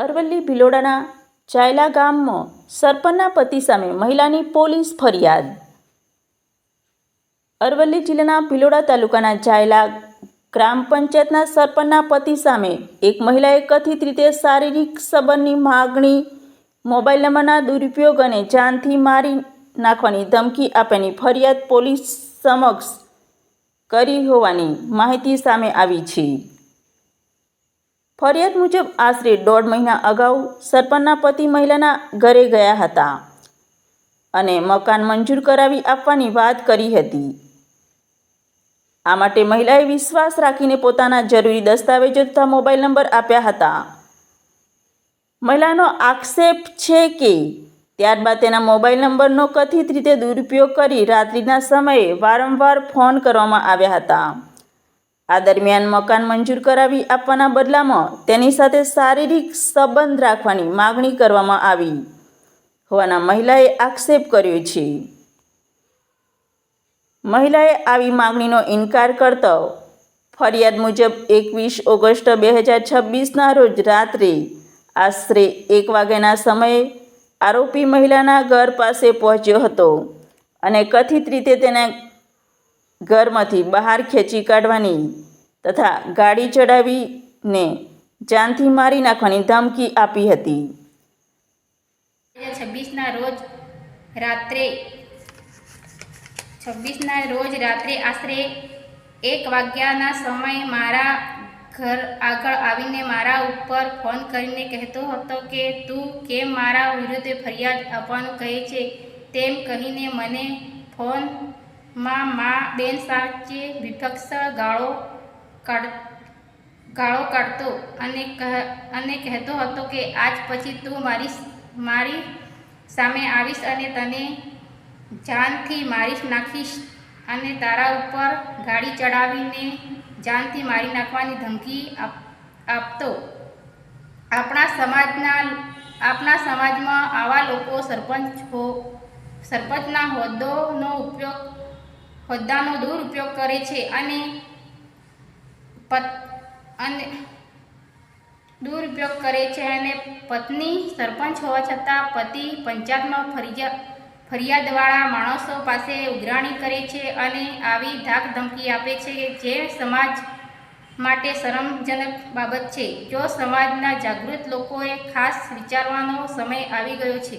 અરવલ્લી ભિલોડાના ચાયલા ગામમાં સરપંચના પતિ સામે મહિલાની પોલીસ ફરિયાદ। અરવલ્લી જિલ્લાના ભિલોડા તાલુકાના ચાયલા ગ્રામ પંચાયતના સરપંચના પતિ સામે એક મહિલાએ કથિત રીતે શારીરિક સંબંધની માગણી, મોબાઈલ નંબરના દુરુપયોગ અને જાનથી મારી નાખવાની ધમકી આપવાની ફરિયાદ પોલીસ સમક્ષ કરી હોવાની માહિતી સામે આવી છે। ફરિયાદ મુજબ આશરે 1.5 મહિના અગાઉ સરપંચના પતિ મહિલાના ઘરે ગયા હતા અને મકાન મંજૂર કરાવી આપવાની વાત કરી હતી। આ માટે મહિલાએ વિશ્વાસ રાખીને પોતાના જરૂરી દસ્તાવેજો તથા મોબાઈલ નંબર આપ્યા હતા। મહિલાનો આક્ષેપ છે કે ત્યારબાદ તેના મોબાઈલ નંબરનો કથિત રીતે દુરુપયોગ કરી રાત્રિના સમયે વારંવાર ફોન કરવામાં આવ્યા હતા। આ દરમિયાન મકાન મંજૂર કરાવી આપવાના બદલામાં તેની સાથે શારીરિક સંબંધ રાખવાની માગણી કરવામાં આવી હોવાના મહિલાએ આક્ષેપ કર્યો છે। મહિલાએ આવી માગણીનો ઇનકાર કરતો ફરિયાદ મુજબ 21 ઓગસ્ટ 2026ના રોજ રાત્રે આશરે 1 વાગ્યાના સમયે આરોપી મહિલાના ઘર પાસે પહોંચ્યો હતો અને કથિત રીતે તેના ઘરમાંથી બહાર ખેંચી કાઢવાની તથા ગાડી ચડાવીને જાનથી મારી નાખવાની ધમકી આપી હતી। 26ના રોજ રાત્રે આશરે 1 વાગ્યાના સમયે મારા ઘર આગળ આવીને મારા ઉપર ફોન કરીને કહેતો હતો કે તું કેમ મારા વિરુદ્ધ ફરિયાદ આપવાનું કહે છે, તેમ કહીને મને ફોનમાં મા બેન સાચે વિપક્ષ ગાળો કાઢતો અને કહેતો હતો કે આજ પછી તું મારી સામે આવીશ અને તને જાનથી મારી નાખીશ અને તારા ઉપર ગાડી ચડાવીને જાનથી મારી નાખવાની ધમકી આપતો। આપણા સમાજમાં આવા લોકો સરપંચના હોદ્દાનો દુરુપયોગ કરે છે અને પત્ની સરપંચ હોવા છતાં પતિ પંચાયતમાં ફરિયાદવાળા માણસો પાસે ઉઘરાણી કરે છે અને આવી ધાક ધમકી આપે છે, જે સમાજ માટે શરમજનક બાબત છે। જો સમાજના જાગૃત લોકોએ ખાસ વિચારવાનો સમય આવી ગયો છે।